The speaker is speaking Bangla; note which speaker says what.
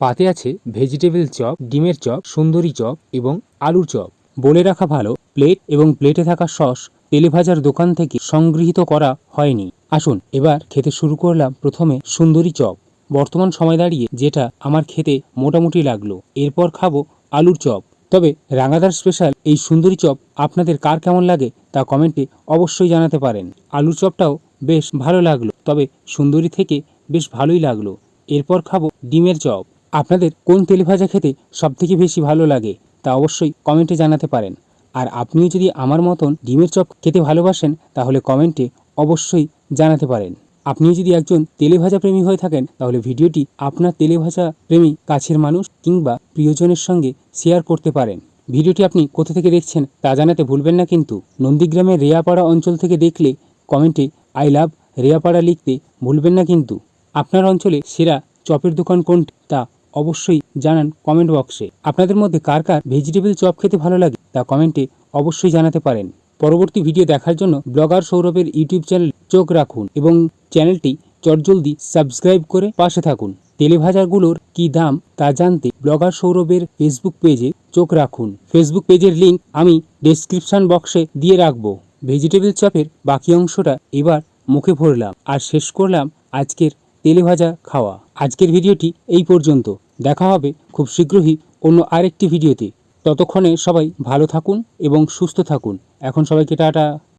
Speaker 1: পাতে আছে ভেজিটেবল চপ, ডিমের চপ, সুন্দরী চপ এবং আলুর চপ। বলে রাখা ভালো, প্লেট এবং প্লেটে থাকা সস তেলেভাজার দোকান থেকে সংগৃহীত করা হয়নি। আসুন এবার খেতে শুরু করলাম প্রথমে সুন্দরী চপ। বর্তমান সময় দাঁড়িয়ে যেটা আমার খেতে মোটামুটি লাগলো। এরপর খাবো আলুর চপ। তবে রাঙাদার স্পেশাল এই সুন্দরী চপ আপনাদের কার কেমন লাগে তা কমেন্টে অবশ্যই জানাতে পারেন। আলুর চপটাও বেশ ভালো লাগলো, তবে সুন্দরী থেকে বেশ ভালোই লাগলো। এরপর খাবো ডিমের চপ। আপনাদের কোন তেলেভাজা খেতে সবথেকে বেশি ভালো লাগে তা অবশ্যই কমেন্টে জানাতে পারেন। আর আপনিও যদি আমার মতন ডিমের চপ খেতে ভালোবাসেন তাহলে কমেন্টে অবশ্যই জানাতে পারেন। আপনিও যদি একজন তেলেভাজা প্রেমী হয়ে থাকেন তাহলে ভিডিওটি আপনার তেলেভাজা প্রেমী কাছের মানুষ কিংবা প্রিয়জনের সঙ্গে শেয়ার করতে পারেন। ভিডিওটি আপনি কোথা থেকে দেখছেন তা জানাতে ভুলবেন না কিন্তু। নন্দীগ্রামের রেয়াপাড়া অঞ্চল থেকে দেখলে কমেন্টে আই লাভ রেয়াপাড়া লিখতে ভুলবেন না কিন্তু। আপনার অঞ্চলে সেরা চপের দোকান কোনটি তা অবশ্যই জানান কমেন্ট বক্সে। আপনাদের মধ্যে কার কার ভেজিটেবল চপ খেতে ভালো লাগে তা কমেন্টে অবশ্যই জানাতে পারেন। পরবর্তী ভিডিও দেখার জন্য ব্লগার সৌরভের ইউটিউব চ্যানেল চোখ রাখুন এবং চ্যানেলটি চটজলদি সাবস্ক্রাইব করে পাশে থাকুন। তেলেভাজাগুলোর কি দাম তা জানতে ব্লগার সৌরভের ফেসবুক পেজে চোখ রাখুন। ফেসবুক পেজের লিঙ্ক আমি ডেসক্রিপশন বক্সে দিয়ে রাখবো। ভেজিটেবল চপের বাকি অংশটা এবার মুখে ভরলাম আর শেষ করলাম আজকের তেলেভাজা খাওয়া। আজকের ভিডিওটি এই পর্যন্ত। দেখা হবে খুব শীঘ্রই অন্য আরেকটি ভিডিওতে। ততক্ষণে সবাই ভালো থাকুন এবং সুস্থ থাকুন। এখন সবাইকে টাটা।